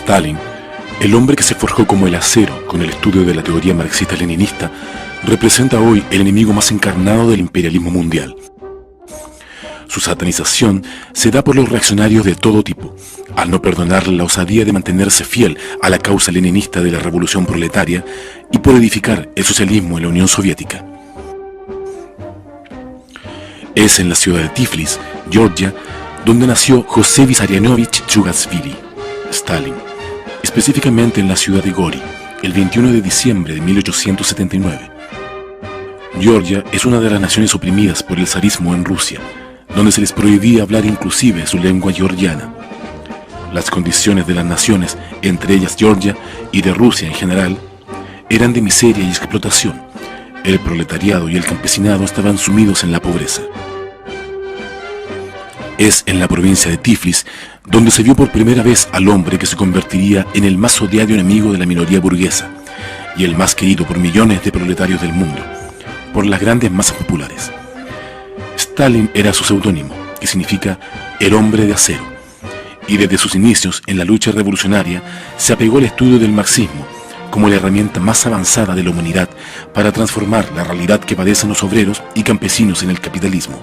Stalin, el hombre que se forjó como el acero con el estudio de la teoría marxista-leninista, representa hoy el enemigo más encarnado del imperialismo mundial. Su satanización se da por los reaccionarios de todo tipo, al no perdonar la osadía de mantenerse fiel a la causa leninista de la revolución proletaria y por edificar el socialismo en la Unión Soviética. Es en la ciudad de Tiflis, Georgia, donde nació José Vissarionovich Chugashvili, Stalin, específicamente en la ciudad de Gori, el 21 de diciembre de 1879. Georgia es una de las naciones oprimidas por el zarismo en Rusia, donde se les prohibía hablar inclusive su lengua georgiana. Las condiciones de las naciones, entre ellas Georgia y de Rusia en general, eran de miseria y explotación. El proletariado y el campesinado estaban sumidos en la pobreza. Es en la provincia de Tiflis donde se vio por primera vez al hombre que se convertiría en el más odiado enemigo de la minoría burguesa y el más querido por millones de proletarios del mundo, por las grandes masas populares. Stalin era su seudónimo, que significa el hombre de acero, y desde sus inicios en la lucha revolucionaria se apegó al estudio del marxismo como la herramienta más avanzada de la humanidad para transformar la realidad que padecen los obreros y campesinos en el capitalismo.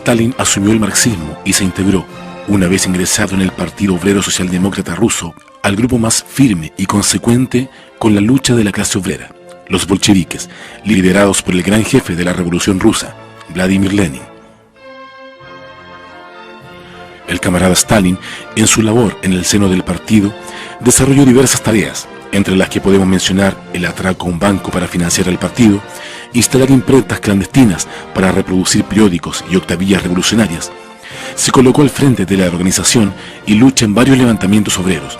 Stalin asumió el marxismo y se integró, una vez ingresado en el Partido Obrero Socialdemócrata Ruso, al grupo más firme y consecuente con la lucha de la clase obrera, los bolcheviques, liderados por el gran jefe de la Revolución Rusa, Vladimir Lenin. El camarada Stalin, en su labor en el seno del partido, desarrolló diversas tareas, entre las que podemos mencionar el atraco a un banco para financiar el partido, instalar imprentas clandestinas para reproducir periódicos y octavillas revolucionarias. Se colocó al frente de la organización y lucha en varios levantamientos obreros.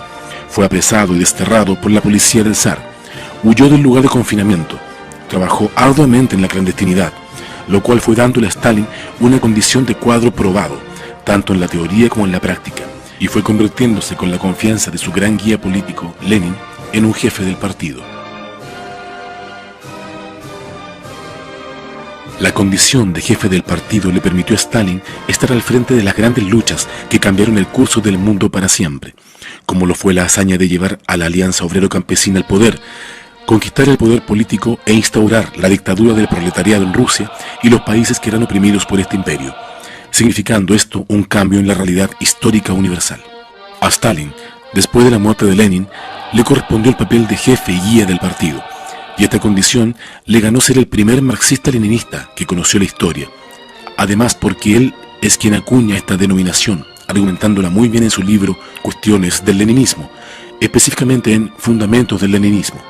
Fue apresado y desterrado por la policía del zar. Huyó del lugar de confinamiento. Trabajó arduamente en la clandestinidad, lo cual fue dándole a Stalin una condición de cuadro probado, tanto en la teoría como en la práctica, y fue convirtiéndose con la confianza de su gran guía político, Lenin, en un jefe del partido. La condición de jefe del partido le permitió a Stalin estar al frente de las grandes luchas que cambiaron el curso del mundo para siempre, como lo fue la hazaña de llevar a la Alianza Obrero-Campesina al poder, conquistar el poder político e instaurar la dictadura del proletariado en Rusia y los países que eran oprimidos por este imperio, significando esto un cambio en la realidad histórica universal. A Stalin, después de la muerte de Lenin, le correspondió el papel de jefe y guía del partido, y esta condición le ganó ser el primer marxista-leninista que conoció la historia, además porque él es quien acuña esta denominación, argumentándola muy bien en su libro Cuestiones del Leninismo, específicamente en Fundamentos del Leninismo.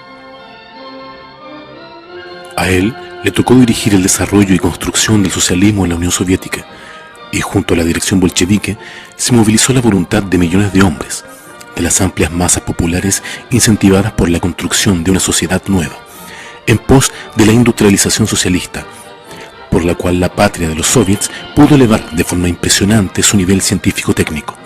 A él le tocó dirigir el desarrollo y construcción del socialismo en la Unión Soviética, y junto a la dirección bolchevique se movilizó la voluntad de millones de hombres, de las amplias masas populares incentivadas por la construcción de una sociedad nueva, en pos de la industrialización socialista, por la cual la patria de los soviets pudo elevar de forma impresionante su nivel científico-técnico,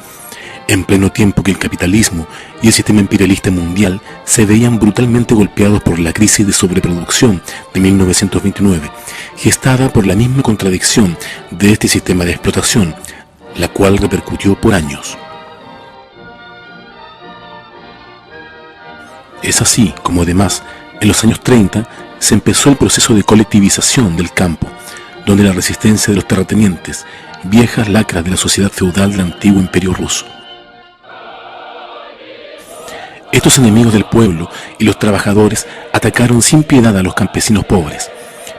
en pleno tiempo que el capitalismo y el sistema imperialista mundial se veían brutalmente golpeados por la crisis de sobreproducción de 1929, gestada por la misma contradicción de este sistema de explotación, la cual repercutió por años. Es así como además, en los años 30, se empezó el proceso de colectivización del campo, donde la resistencia de los terratenientes, viejas lacras de la sociedad feudal del antiguo imperio ruso. Estos enemigos del pueblo y los trabajadores atacaron sin piedad a los campesinos pobres,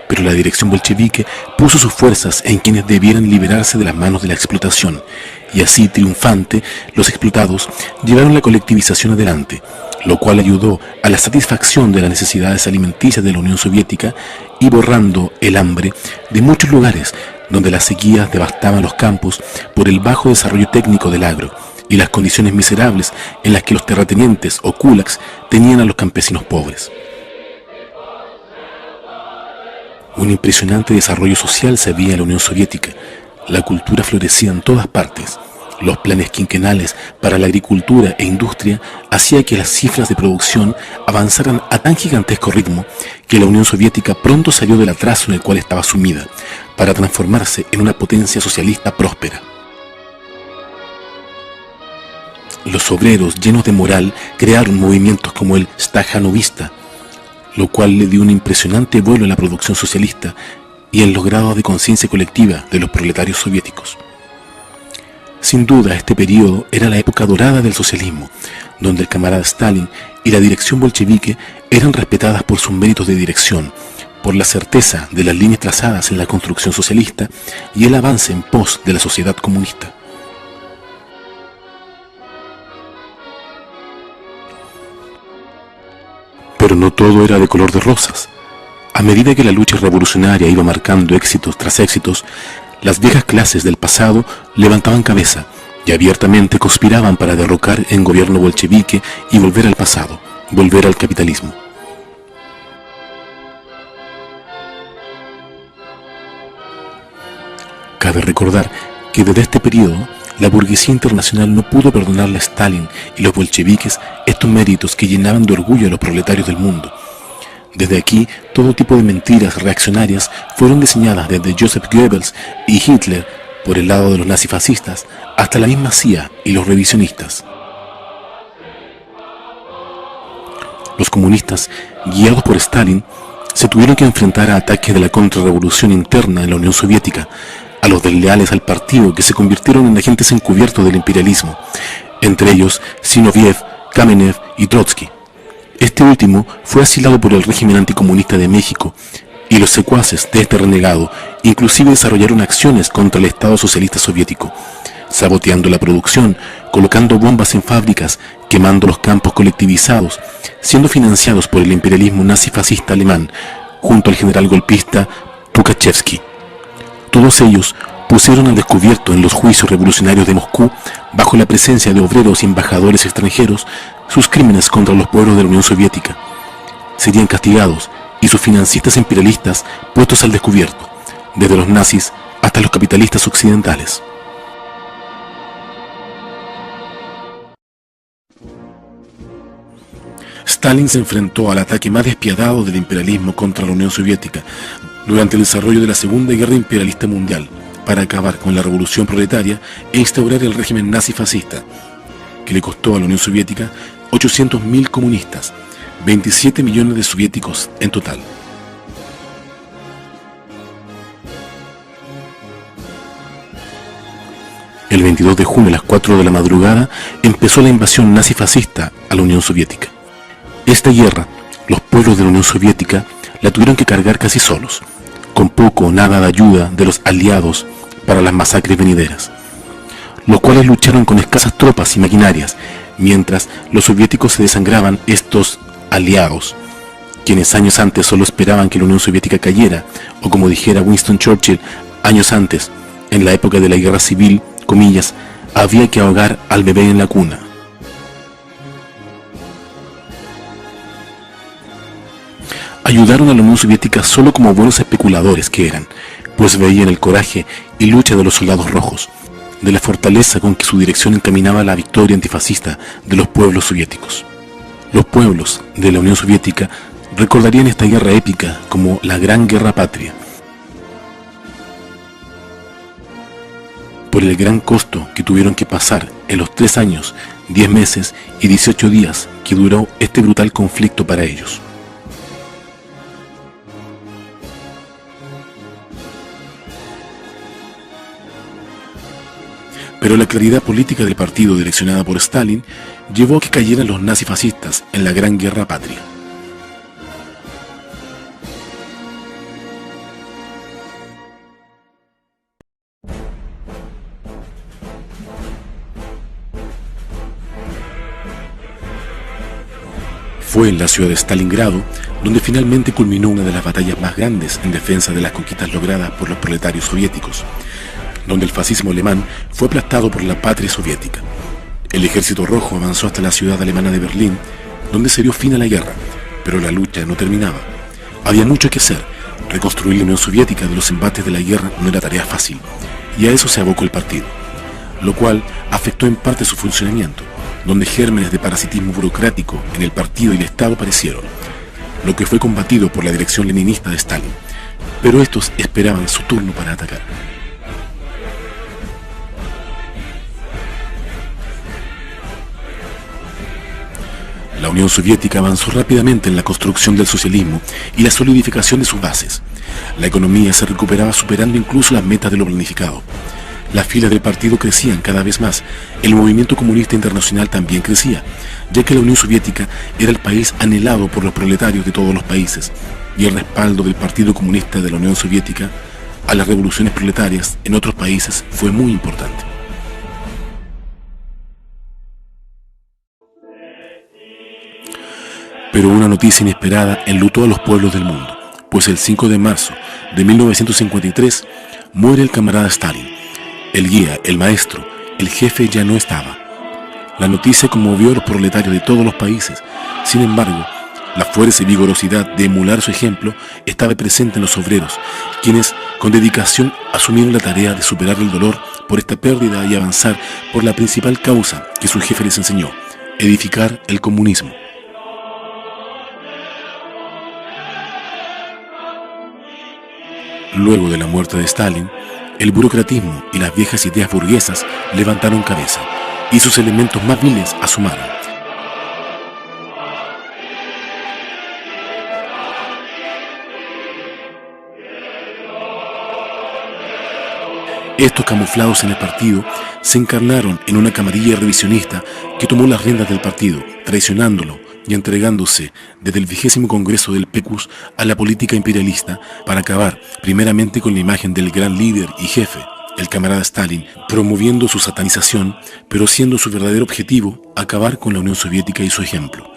pero la dirección bolchevique puso sus fuerzas en quienes debieran liberarse de las manos de la explotación, y así triunfante, los explotados llevaron la colectivización adelante, lo cual ayudó a la satisfacción de las necesidades alimenticias de la Unión Soviética y borrando el hambre de muchos lugares donde las sequías devastaban los campos por el bajo desarrollo técnico del agro y las condiciones miserables en las que los terratenientes o kulaks tenían a los campesinos pobres. Un impresionante desarrollo social se veía en la Unión Soviética. La cultura florecía en todas partes. Los planes quinquenales para la agricultura e industria hacían que las cifras de producción avanzaran a tan gigantesco ritmo que la Unión Soviética pronto salió del atraso en el cual estaba sumida, para transformarse en una potencia socialista próspera. Los obreros, llenos de moral, crearon movimientos como el Stajanovista, lo cual le dio un impresionante vuelo en la producción socialista y en los grados de conciencia colectiva de los proletarios soviéticos. Sin duda, este periodo era la época dorada del socialismo, donde el camarada Stalin y la dirección bolchevique eran respetadas por sus méritos de dirección, por la certeza de las líneas trazadas en la construcción socialista y el avance en pos de la sociedad comunista. Pero no todo era de color de rosas. A medida que la lucha revolucionaria iba marcando éxitos tras éxitos, las viejas clases del pasado levantaban cabeza y abiertamente conspiraban para derrocar el gobierno bolchevique y volver al pasado, volver al capitalismo. Cabe recordar que desde este periodo, la burguesía internacional no pudo perdonarle a Stalin y los bolcheviques estos méritos que llenaban de orgullo a los proletarios del mundo. Desde aquí, todo tipo de mentiras reaccionarias fueron diseñadas desde Joseph Goebbels y Hitler por el lado de los nazifascistas hasta la misma CIA y los revisionistas. Los comunistas, guiados por Stalin, se tuvieron que enfrentar a ataques de la contrarrevolución interna en la Unión Soviética, a los desleales al partido que se convirtieron en agentes encubiertos del imperialismo, entre ellos Zinoviev, Kamenev y Trotsky. Este último fue asilado por el régimen anticomunista de México y los secuaces de este renegado inclusive desarrollaron acciones contra el Estado Socialista Soviético, saboteando la producción, colocando bombas en fábricas, quemando los campos colectivizados, siendo financiados por el imperialismo nazifascista alemán, junto al general golpista Tukhachevsky. Todos ellos pusieron al descubierto en los juicios revolucionarios de Moscú, bajo la presencia de obreros y embajadores extranjeros, sus crímenes contra los pueblos de la Unión Soviética. Serían castigados y sus financistas imperialistas puestos al descubierto, desde los nazis hasta los capitalistas occidentales. Stalin se enfrentó al ataque más despiadado del imperialismo contra la Unión Soviética durante el desarrollo de la Segunda Guerra Imperialista Mundial, para acabar con la revolución proletaria e instaurar el régimen nazi-fascista, que le costó a la Unión Soviética 800.000 comunistas, 27 millones de soviéticos en total. El 22 de junio a las 4 de la madrugada empezó la invasión nazi-fascista a la Unión Soviética. Esta guerra, los pueblos de la Unión Soviética la tuvieron que cargar casi solos, con poco o nada de ayuda de los aliados para las masacres venideras, los cuales lucharon con escasas tropas y maquinarias, mientras los soviéticos se desangraban estos aliados, quienes años antes solo esperaban que la Unión Soviética cayera, o como dijera Winston Churchill años antes, en la época de la guerra civil, comillas, había que ahogar al bebé en la cuna. Ayudaron a la Unión Soviética solo como buenos especuladores que eran, pues veían el coraje y lucha de los soldados rojos, de la fortaleza con que su dirección encaminaba la victoria antifascista de los pueblos soviéticos. Los pueblos de la Unión Soviética recordarían esta guerra épica como la Gran Guerra Patria, por el gran costo que tuvieron que pasar en los 3 años, 10 meses y 18 días que duró este brutal conflicto para ellos. Pero la claridad política del partido direccionada por Stalin llevó a que cayeran los nazifascistas en la Gran Guerra Patria. Fue en la ciudad de Stalingrado donde finalmente culminó una de las batallas más grandes en defensa de las conquistas logradas por los proletarios soviéticos, donde el fascismo alemán fue aplastado por la patria soviética. El ejército rojo avanzó hasta la ciudad alemana de Berlín, donde se dio fin a la guerra, pero la lucha no terminaba. Había mucho que hacer. Reconstruir la Unión Soviética de los embates de la guerra no era tarea fácil, y a eso se abocó el partido, lo cual afectó en parte su funcionamiento, donde gérmenes de parasitismo burocrático en el partido y el Estado aparecieron, lo que fue combatido por la dirección leninista de Stalin, pero estos esperaban su turno para atacar. La Unión Soviética avanzó rápidamente en la construcción del socialismo y la solidificación de sus bases. La economía se recuperaba superando incluso las metas de lo planificado. Las filas del partido crecían cada vez más. El movimiento comunista internacional también crecía, ya que la Unión Soviética era el país anhelado por los proletarios de todos los países, y el respaldo del Partido Comunista de la Unión Soviética a las revoluciones proletarias en otros países fue muy importante. Pero una noticia inesperada enlutó a los pueblos del mundo, pues el 5 de marzo de 1953 muere el camarada Stalin. El guía, el maestro, el jefe ya no estaba. La noticia conmovió a los proletarios de todos los países. Sin embargo, la fuerza y vigorosidad de emular su ejemplo estaba presente en los obreros, quienes con dedicación asumieron la tarea de superar el dolor por esta pérdida y avanzar por la principal causa que su jefe les enseñó: edificar el comunismo. Luego de la muerte de Stalin, el burocratismo y las viejas ideas burguesas levantaron cabeza, y sus elementos más viles asomaron. Estos camuflados en el partido se encarnaron en una camarilla revisionista que tomó las riendas del partido, traicionándolo y entregándose desde el 20º Congreso del PECUS a la política imperialista para acabar primeramente con la imagen del gran líder y jefe, el camarada Stalin, promoviendo su satanización, pero siendo su verdadero objetivo acabar con la Unión Soviética y su ejemplo.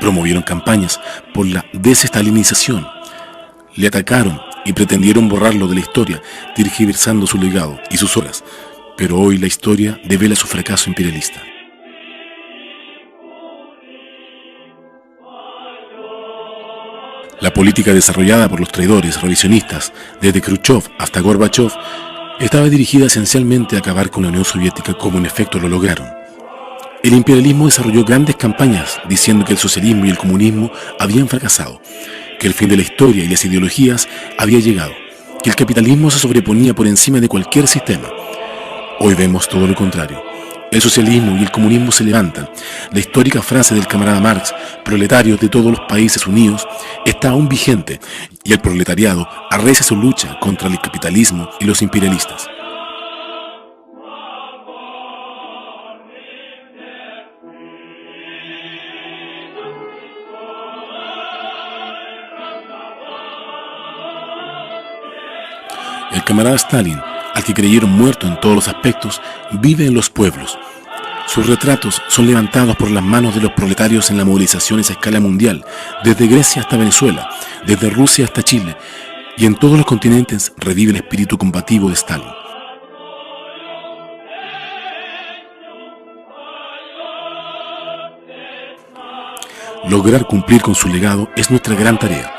Promovieron campañas por la desestalinización, le atacaron y pretendieron borrarlo de la historia, tergiversando su legado y sus obras, pero hoy la historia devela su fracaso imperialista. La política desarrollada por los traidores revisionistas, desde Khrushchev hasta Gorbachev, estaba dirigida esencialmente a acabar con la Unión Soviética, como en efecto lo lograron. El imperialismo desarrolló grandes campañas diciendo que el socialismo y el comunismo habían fracasado, que el fin de la historia y las ideologías había llegado, que el capitalismo se sobreponía por encima de cualquier sistema. Hoy vemos todo lo contrario. El socialismo y el comunismo se levantan. La histórica frase del camarada Marx, proletarios de todos los países unidos, está aún vigente, y el proletariado arrecia su lucha contra el capitalismo y los imperialistas. El camarada Stalin, al que creyeron muerto en todos los aspectos, vive en los pueblos. Sus retratos son levantados por las manos de los proletarios en las movilizaciones a escala mundial, desde Grecia hasta Venezuela, desde Rusia hasta Chile, y en todos los continentes revive el espíritu combativo de Stalin. Lograr cumplir con su legado es nuestra gran tarea.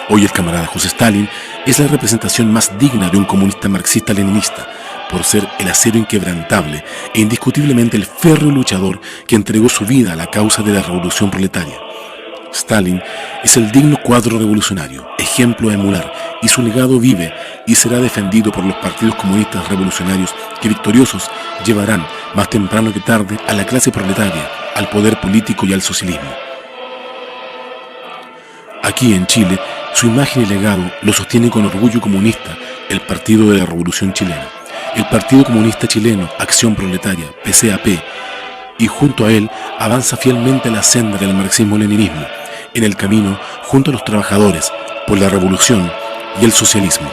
Hoy el camarada José Stalin es la representación más digna de un comunista marxista-leninista, por ser el acero inquebrantable e indiscutiblemente el férreo luchador que entregó su vida a la causa de la revolución proletaria. Stalin es el digno cuadro revolucionario, ejemplo a emular, y su legado vive y será defendido por los partidos comunistas revolucionarios que, victoriosos, llevarán más temprano que tarde a la clase proletaria, al poder político y al socialismo. Aquí en Chile, su imagen y legado lo sostiene con orgullo comunista el Partido de la Revolución Chilena, el Partido Comunista Chileno, Acción Proletaria, PCAP, y junto a él avanza fielmente la senda del marxismo-leninismo, en el camino junto a los trabajadores por la revolución y el socialismo.